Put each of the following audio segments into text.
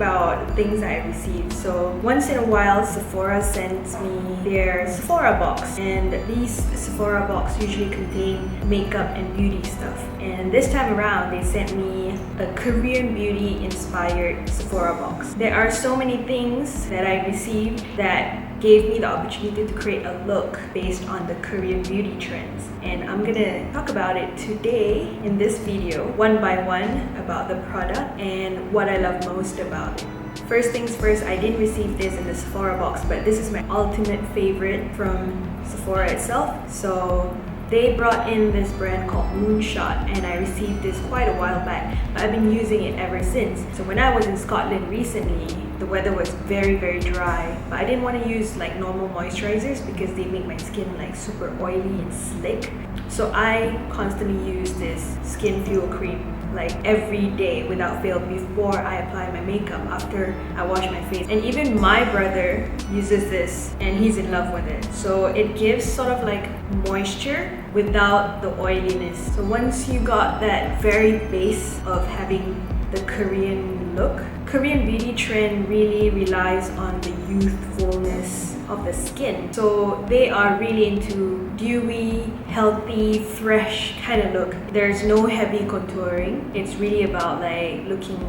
about things that I received. So once in a while, Sephora sends me their Sephora box, and these Sephora box usually contain makeup and beauty stuff. And this time around, they sent me a Korean beauty inspired Sephora box. There are so many things that I received that gave me the opportunity to create a look based on the Korean beauty trends, and I'm gonna talk about it today in this video one by one about the product and what I love most about it. First things first, I didn't receive this in the Sephora box, but this is my ultimate favorite from Sephora itself. So they brought in this brand called Moonshot, and I received this quite a while back, but I've been using it ever since. So when I was in Scotland recently, the weather was very dry, but I didn't want to use like normal moisturizers because they make my skin like super oily and slick. So I constantly use this skin fuel cream like every day without fail before I apply my makeup, after I wash my face. And even my brother uses this and he's in love with it. So it gives sort of like moisture without the oiliness. So once you got that very base of having the Korean look, Korean beauty trend really relies on the youthfulness of the skin. So they are really into dewy, healthy, fresh kind of look. There's no heavy contouring. It's really about like looking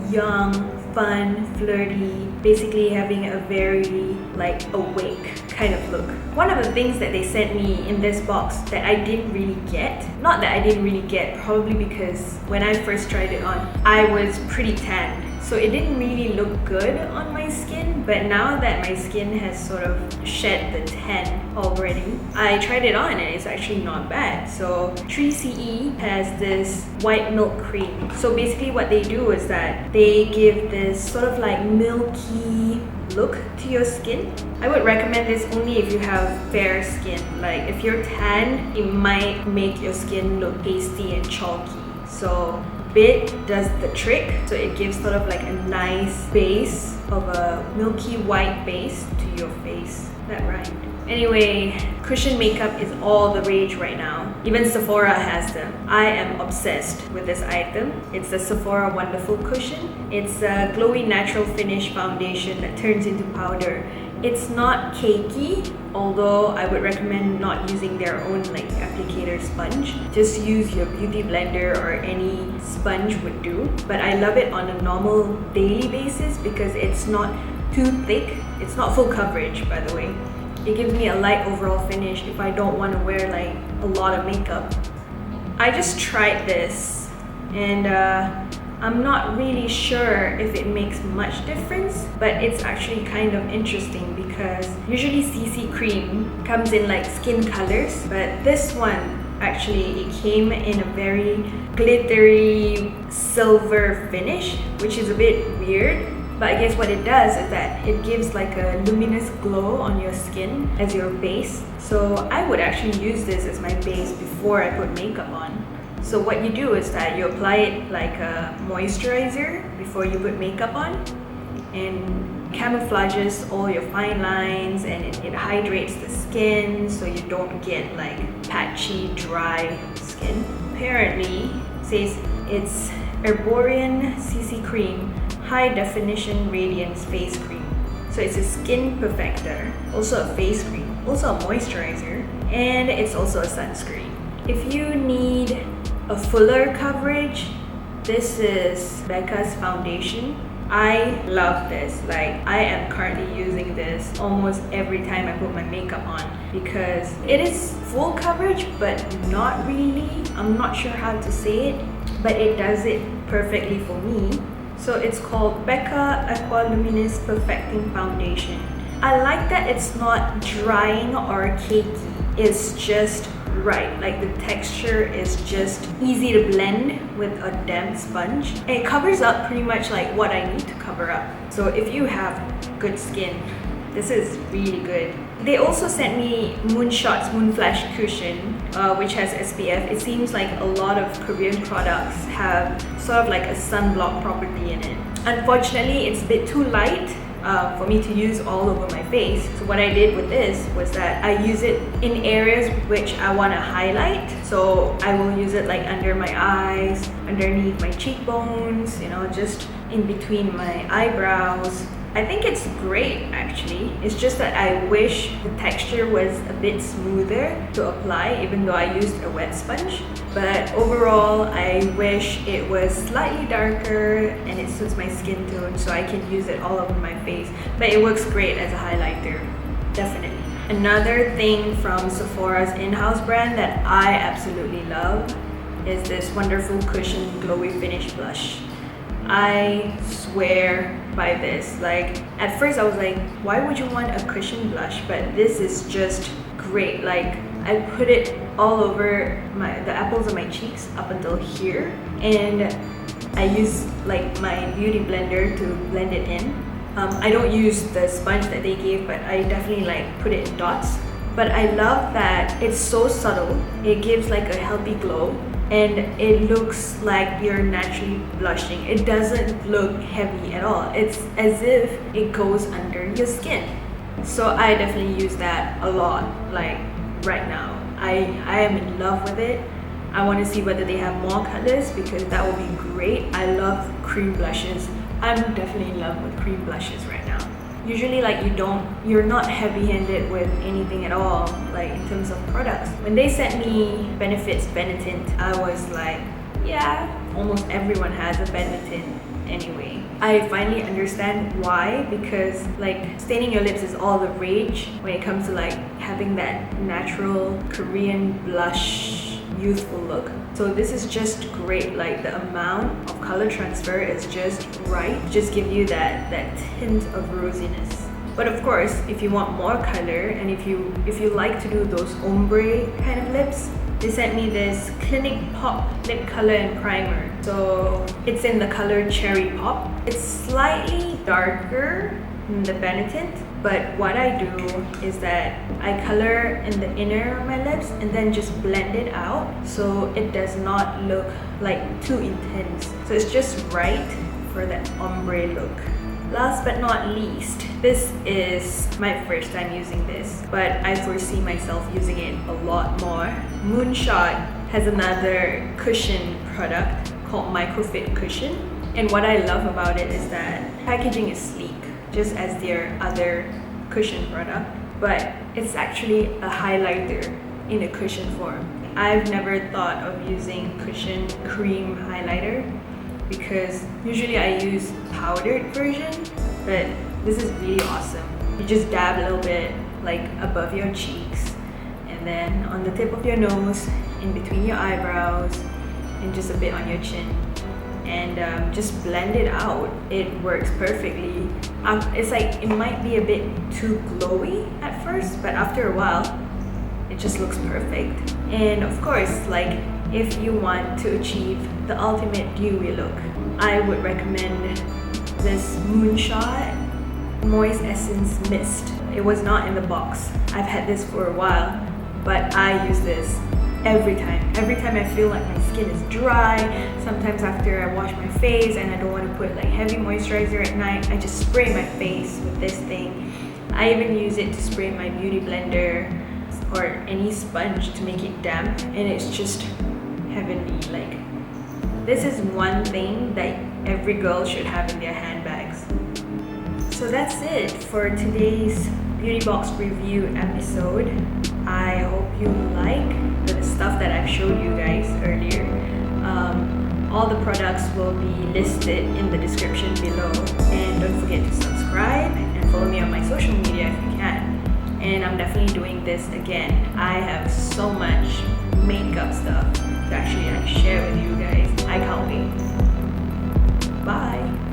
young, fun, flirty, basically having a very like awake kind of look. One of the things that they sent me in this box that I didn't really get, not that I didn't really get, probably because when I first tried it on, I was pretty tanned. So it didn't really look good on my skin, but now that my skin has sort of shed the tan already, I tried it on and it's actually not bad. So 3CE has this white milk cream. So basically what they do is that they give this sort of like milky look to your skin. I would recommend this only if you have fair skin. Like if you're tan, it might make your skin look pasty and chalky. So Beige does the trick, so it gives sort of like a nice base of a milky white base to your face. That rhymed. Anyway, cushion makeup is all the rage right now. Even Sephora has them. I am obsessed with this item. It's the Sephora Wonderful Cushion. It's a glowy natural finish foundation that turns into powder. It's not cakey, although I would recommend not using their own like applicator sponge. Just use your beauty blender or any sponge would do. But I love it on a normal daily basis because it's not too thick. It's not full coverage, by the way. It gives me a light overall finish if I don't want to wear like a lot of makeup. I just tried this and I'm not really sure if it makes much difference, but it's actually kind of interesting because usually CC cream comes in like skin colors, but this one actually it came in a very glittery silver finish, which is a bit weird. But I guess what it does is that it gives like a luminous glow on your skin as your base. So I would actually use this as my base before I put makeup on. So what you do is that you apply it like a moisturizer before you put makeup on, and camouflages all your fine lines, and it hydrates the skin so you don't get like patchy, dry skin. Apparently, it says it's Erborian CC Crème High Definition Radiance Face Cream. So it's a skin perfector, also a face cream, also a moisturizer, and it's also a sunscreen. If you need a fuller coverage, this is Becca's foundation. I love this. Like I am currently using this almost every time I put my makeup on because it is full coverage but not really. I'm not sure how to say it, but it does it perfectly for me. So it's called Becca Aqua Luminous Perfecting Foundation. I like that it's not drying or cakey. It's just right, like the texture is just easy to blend with a damp sponge. And it covers up pretty much like what I need to cover up. So if you have good skin, this is really good. They also sent me Moonshot's Moonflash cushion, which has SPF. It seems like a lot of Korean products have sort of like a sunblock property in it. Unfortunately, it's a bit too light for me to use all over my face. So what I did with this was that I use it in areas which I want to highlight. So I will use it like under my eyes, underneath my cheekbones, you know, just in between my eyebrows. I think it's great actually. It's just that I wish the texture was a bit smoother to apply, even though I used a wet sponge. But overall, I wish it was slightly darker and it suits my skin tone so I can use it all over my face. But it works great as a highlighter, definitely. Another thing from Sephora's in-house brand that I absolutely love is this wonderful cushion glowy finish blush. I swear by this. Like, at first I was like, why would you want a cushion blush? But this is just great. Like, I put it all over the apples of my cheeks up until here, and I use like my beauty blender to blend it in. I don't use the sponge that they gave, but I definitely like put it in dots. But I love that it's so subtle. It gives like a healthy glow, and it looks like you're naturally blushing. It doesn't look heavy at all. It's as if it goes under your skin. So I definitely use that a lot, like right now. I am in love with it. I want to see whether they have more colors because that would be great. I love cream blushes. I'm definitely in love with cream blushes right now. Usually like you're not heavy-handed with anything at all, like in terms of products. When they sent me Benefit's Benetint, I was like, yeah, almost everyone has a Benetint anyway. I finally understand why, because like staining your lips is all the rage when it comes to like having that natural Korean blush youthful look. So this is just great. Like the amount of color transfer is just right. Just give you that tint of rosiness. But of course, if you want more color and if you like to do those ombre kind of lips, they sent me this Clinique Pop lip color and primer. So it's in the color Cherry Pop. It's slightly darker than the Benetint, but what I do is that I color in the inner of my lips and then just blend it out so it does not look like too intense. So it's just right for that ombre look. Last but not least, this is my first time using this, but I foresee myself using it a lot more. Moonshot has another cushion product called Microfit Cushion, and what I love about it is that packaging is sleek, just as their other cushion product, but it's actually a highlighter in a cushion form. I've never thought of using cushion cream highlighter because usually I use powdered version, but this is really awesome. You just dab a little bit like above your cheeks and then on the tip of your nose, in between your eyebrows, and just a bit on your chin, and just blend it out. It works perfectly. It's like it might be a bit too glowy at first, but after a while it just looks perfect. And of course, like if you want to achieve the ultimate dewy look, I would recommend this Moonshot Moist Essence Mist. It was not in the box. I've had this for a while, but I use this every time. Every time I feel like my skin is dry, sometimes after I wash my face and I don't want to put like heavy moisturizer at night, I just spray my face with this thing. I even use it to spray my beauty blender or any sponge to make it damp, and it's just heavenly. Like, this is one thing that every girl should have in their handbags. So that's it for today's beauty box review episode. I hope you like the stuff that I've showed you guys earlier. All the products will be listed in the description below, and don't forget to subscribe and follow me on my social media if you can. And I'm definitely doing this again. I have so much makeup stuff to actually share with you guys. I can't wait. Bye.